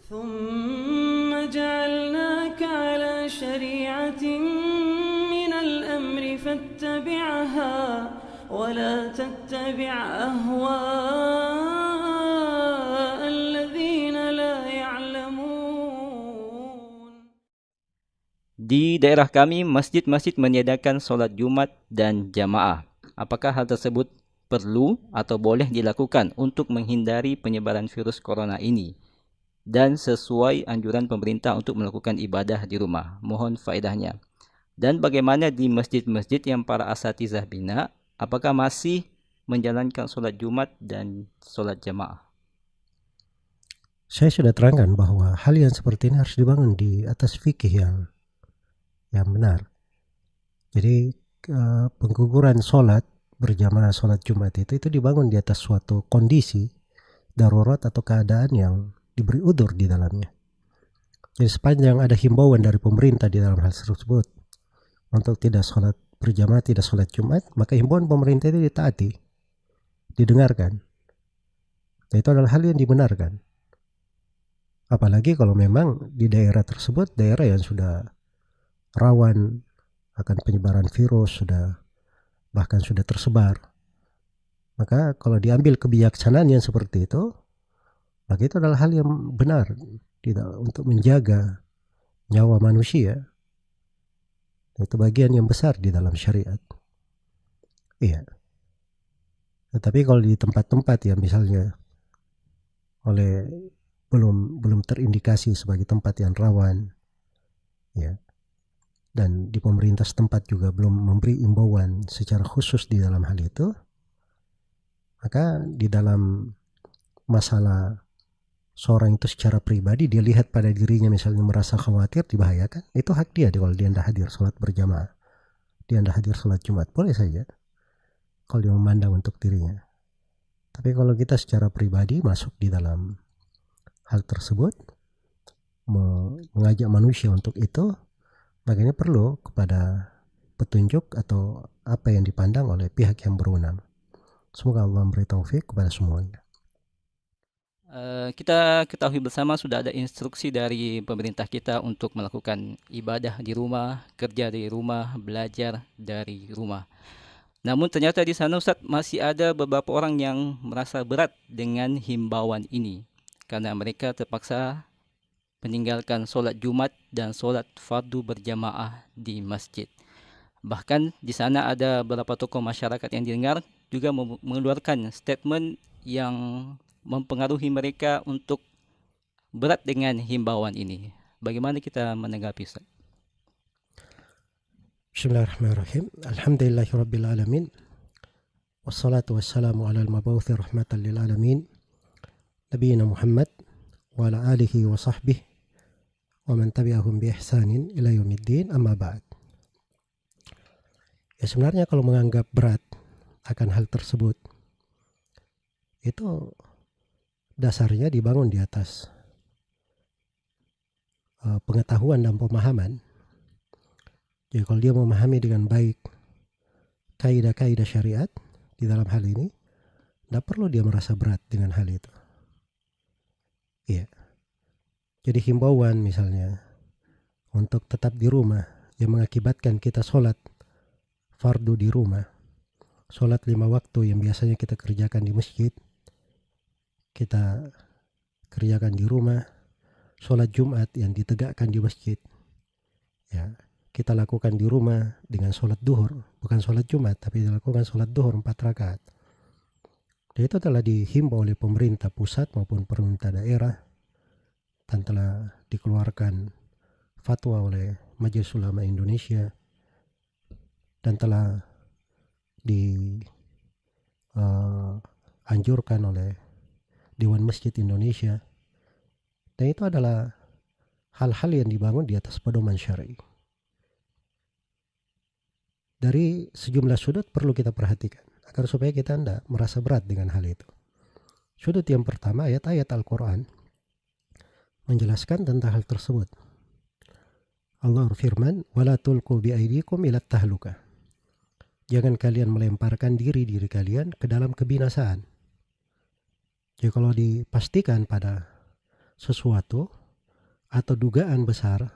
ثم جعلناك على شريعة من الأمر فاتبعها ولا تتبع أهواء الذين لا يعلمون. Di daerah kami, masjid-masjid meniadakan solat Jumat dan jamaah. Apakah hal tersebut perlu atau boleh dilakukan untuk menghindari penyebaran virus corona ini? Dan sesuai anjuran pemerintah untuk melakukan ibadah di rumah. Mohon faedahnya. Dan bagaimana di masjid-masjid yang para asatizah bina? Apakah masih menjalankan solat Jumat dan solat jamaah? Saya sudah terangkan bahwa hal yang seperti ini harus dibangun di atas fikih yang benar. Jadi pengguguran solat berjamaah solat Jumat itu dibangun di atas suatu kondisi darurat atau keadaan yang diberi udzur di dalamnya. Jadi sepanjang ada himbauan dari pemerintah di dalam hal tersebut untuk tidak solat berjamaah, tidak solat Jumat, maka himbauan pemerintah itu ditaati, didengarkan. Dan itu adalah hal yang dibenarkan. Apalagi kalau memang di daerah tersebut, daerah yang sudah rawan akan penyebaran virus, bahkan sudah tersebar. Maka kalau diambil kebijaksanaan yang seperti itu, maka itu adalah hal yang benar untuk menjaga nyawa manusia. Itu bagian yang besar di dalam syariat. Iya. Tetapi kalau di tempat-tempat yang misalnya belum terindikasi sebagai tempat yang rawan, ya, dan di pemerintah setempat juga belum memberi imbauan secara khusus di dalam hal itu, maka di dalam masalah seorang itu secara pribadi, dia lihat pada dirinya misalnya merasa khawatir, dibahayakan, itu hak dia kalau dia tidak hadir sholat berjamaah, dia tidak hadir sholat Jumat, boleh saja kalau dia memandang untuk dirinya. Tapi kalau kita secara pribadi masuk di dalam hal tersebut, mengajak manusia untuk itu, maka ini perlu kepada petunjuk atau apa yang dipandang oleh pihak yang berwenang. Semoga Allah memberi taufik kepada semuanya. Kita ketahui bersama sudah ada instruksi dari pemerintah kita untuk melakukan ibadah di rumah, kerja dari rumah, belajar dari rumah. Namun ternyata di sana Ustaz masih ada beberapa orang yang merasa berat dengan himbauan ini karena mereka terpaksa meninggalkan solat Jumat dan solat fardu berjamaah di masjid. Bahkan di sana ada beberapa tokoh masyarakat yang didengar juga mengeluarkan statement yang mempengaruhi mereka untuk berat dengan himbauan ini. Bagaimana kita menanggapi Ustaz? Bismillahirrahmanirrahim. Alhamdulillahirabbil alamin. Wassalatu wassalamu ala al-mab'uts rahmatan lil alamin. Nabiyina Muhammad wa ala alihi wa sahbihi wa man tabi'ahum bi ihsanin ila yaumiddin, amma ba'd. Ya, sebenarnya kalau menganggap berat akan hal tersebut, itu dasarnya dibangun di atas pengetahuan dan pemahaman. Jadi kalau dia memahami dengan baik kaidah-kaidah syariat di dalam hal ini, tidak perlu dia merasa berat dengan hal itu. Iya. Jadi himbauan misalnya untuk tetap di rumah yang mengakibatkan kita sholat fardu di rumah, sholat 5 waktu yang biasanya kita kerjakan di masjid, kita kerjakan di rumah, sholat Jumat yang ditegakkan di masjid, ya, kita lakukan di rumah dengan sholat duhur, bukan sholat Jumat, tapi dilakukan sholat duhur 4 rakaat. Dan itu telah dihimbau oleh pemerintah pusat maupun pemerintah daerah, dan telah dikeluarkan fatwa oleh Majelis Ulama Indonesia, dan telah dianjurkan oleh Dewan Masjid Indonesia. Dan itu adalah hal-hal yang dibangun di atas pedoman syar'i. Dari sejumlah sudut perlu kita perhatikan agar supaya kita tidak merasa berat dengan hal itu. Sudut yang pertama, ayat-ayat Al-Quran menjelaskan tentang hal tersebut. Allah berfirman, "Wala tulqu biaidikum ila tahluka." Jangan kalian melemparkan diri kalian ke dalam kebinasaan. Jadi kalau dipastikan pada sesuatu atau dugaan besar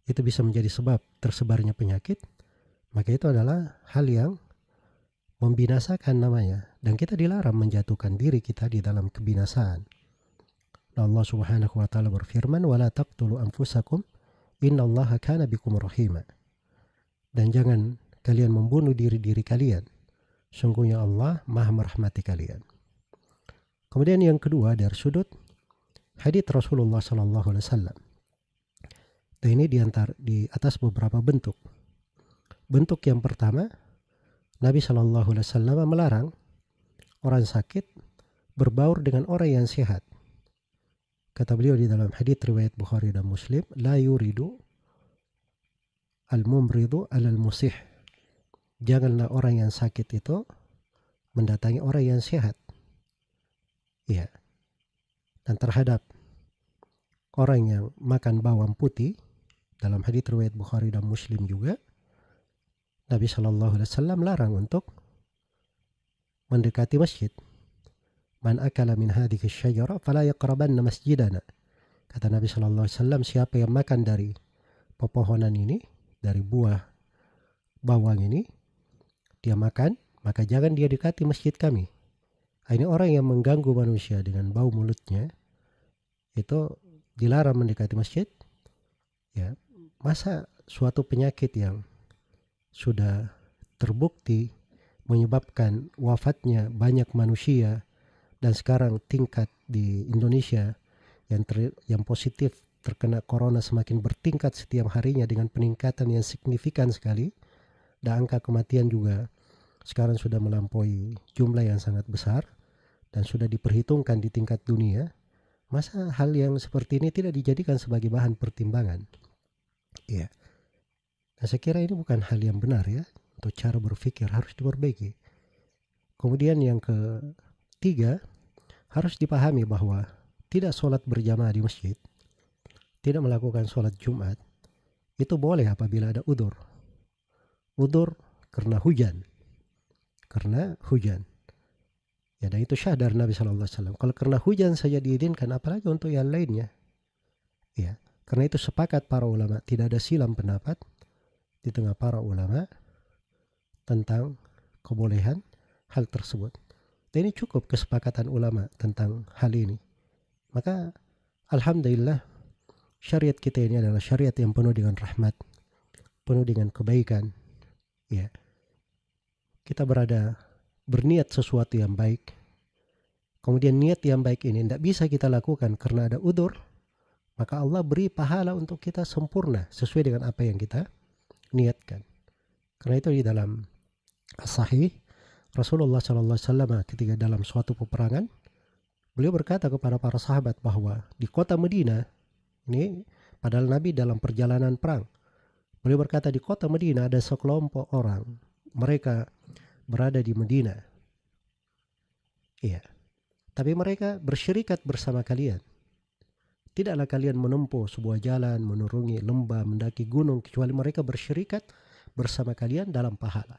itu bisa menjadi sebab tersebarnya penyakit, maka itu adalah hal yang membinasakan namanya, dan kita dilarang menjatuhkan diri kita di dalam kebinasaan. Allah Subhanahu wa taala berfirman, "Wala taqtulu anfusakum innallaha kana bikum rahima." Dan jangan kalian membunuh diri-diri kalian. Sungguhnya Allah Maha merahmati kalian. Kemudian yang kedua dari sudut hadits Rasulullah sallallahu alaihi wasallam. Dan ini di atas beberapa bentuk. Bentuk yang pertama, Nabi sallallahu alaihi wasallam melarang orang sakit berbaur dengan orang yang sehat. Kata beliau di dalam hadits riwayat Bukhari dan Muslim, la yuridu al-mumridu alal musih. Janganlah orang yang sakit itu mendatangi orang yang sehat. Ya. Dan terhadap orang yang makan bawang putih, dalam hadits riwayat Bukhari dan Muslim juga, Nabi sallallahu alaihi wasallam larang untuk mendekati masjid. Man akala min hadhihi syajara fala yaqrabanna masjidana. Kata Nabi sallallahu alaihi wasallam, siapa yang makan dari pepohonan ini, dari buah bawang ini, dia makan, maka jangan dia dekati masjid kami. Ini orang yang mengganggu manusia dengan bau mulutnya, itu dilarang mendekati masjid. Ya, masa suatu penyakit yang sudah terbukti menyebabkan wafatnya banyak manusia, dan sekarang tingkat di Indonesia yang positif terkena corona semakin bertingkat setiap harinya dengan peningkatan yang signifikan sekali, dan angka kematian juga sekarang sudah melampaui jumlah yang sangat besar dan sudah diperhitungkan di tingkat dunia. Masa hal yang seperti ini tidak dijadikan sebagai bahan pertimbangan? Ya. Nah, saya kira ini bukan hal yang benar ya. Untuk cara berpikir harus diperbaiki. Kemudian yang ketiga, harus dipahami bahwa tidak sholat berjamaah di masjid, tidak melakukan sholat Jumat, itu boleh apabila ada udzur. Udzur karena hujan. Ya, dan itu syah dari Nabi sallallahu alaihi wasallam. Kalau karena hujan saja diizinkan, apalagi untuk yang lainnya. Ya, karena itu sepakat para ulama, tidak ada silang pendapat di tengah para ulama tentang kebolehan hal tersebut. Dan ini cukup kesepakatan ulama tentang hal ini. Maka alhamdulillah syariat kita ini adalah syariat yang penuh dengan rahmat, penuh dengan kebaikan. Ya. Kita berniat sesuatu yang baik. Kemudian niat yang baik ini tidak bisa kita lakukan karena ada udzur, maka Allah beri pahala untuk kita sempurna sesuai dengan apa yang kita niatkan. Karena itu di dalam As-Sahih, Rasulullah SAW ketika dalam suatu peperangan, beliau berkata kepada para sahabat bahwa di kota Madinah, ini padahal Nabi dalam perjalanan perang, beliau berkata di kota Madinah ada sekelompok orang, mereka berada di Madinah. Iya. Tapi mereka bersyirikat bersama kalian. Tidaklah kalian menempuh sebuah jalan, menuruni lembah, mendaki gunung, kecuali mereka bersyirikat bersama kalian dalam pahala.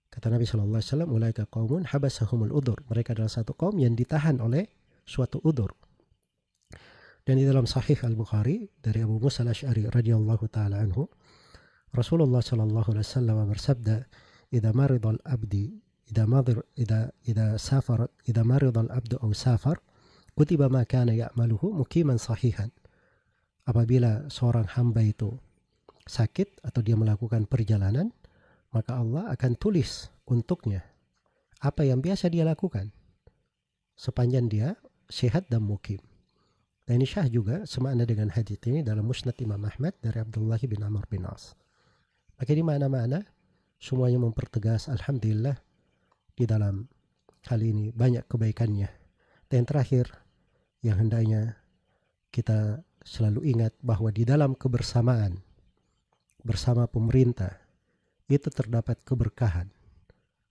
Kata Nabi SAW, ulaika qaumun habasahumul udzur. Mereka adalah satu kaum yang ditahan oleh suatu udzur. Dan di dalam Sahih Al-Bukhari dari Abu Musa Al-Asy'ari radhiyallahu taala anhu, Rasulullah sallallahu alaihi wasallam bersabda, "Idza marida al-abdi, idza marida al-abdu aw safar, kutiba ma kana ya'maluhu muqiman sahihan." Apabila seorang hamba itu sakit atau dia melakukan perjalanan, maka Allah akan tulis untuknya apa yang biasa dia lakukan sepanjang dia sehat dan mukim. Dan ini syah juga semakna dengan hadits ini dalam Musnad Imam Ahmad dari Abdullah bin Amr bin As. Maka di mana-mana semuanya mempertegas alhamdulillah di dalam hal ini banyak kebaikannya. Dan terakhir yang hendaknya kita selalu ingat bahwa di dalam kebersamaan bersama pemerintah itu terdapat keberkahan.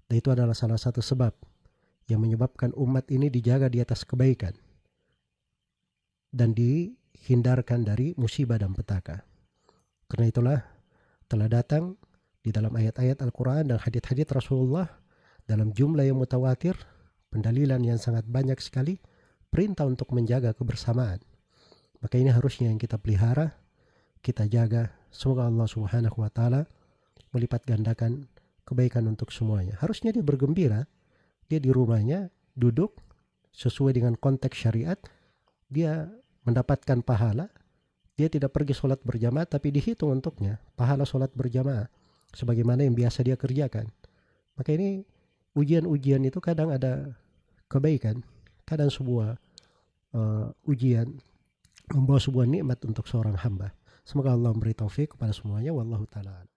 Dan itu adalah salah satu sebab yang menyebabkan umat ini dijaga di atas kebaikan dan dihindarkan dari musibah dan petaka. Karena itulah telah datang di dalam ayat-ayat Al-Quran dan hadits-hadits Rasulullah dalam jumlah yang mutawatir, pendalilan yang sangat banyak sekali perintah untuk menjaga kebersamaan. Maka ini harusnya yang kita pelihara, kita jaga. Semoga Allah Subhanahu wa taala melipat gandakan kebaikan untuk semuanya. Harusnya dia bergembira, dia di rumahnya duduk sesuai dengan konteks syariat, dia mendapatkan pahala. Dia tidak pergi sholat berjamaah, tapi dihitung untuknya pahala sholat berjamaah sebagaimana yang biasa dia kerjakan. Maka ini ujian-ujian itu kadang ada kebaikan, kadang sebuah ujian membawa sebuah nikmat untuk seorang hamba. Semoga Allah memberi taufik kepada semuanya. Wallahu ta'ala.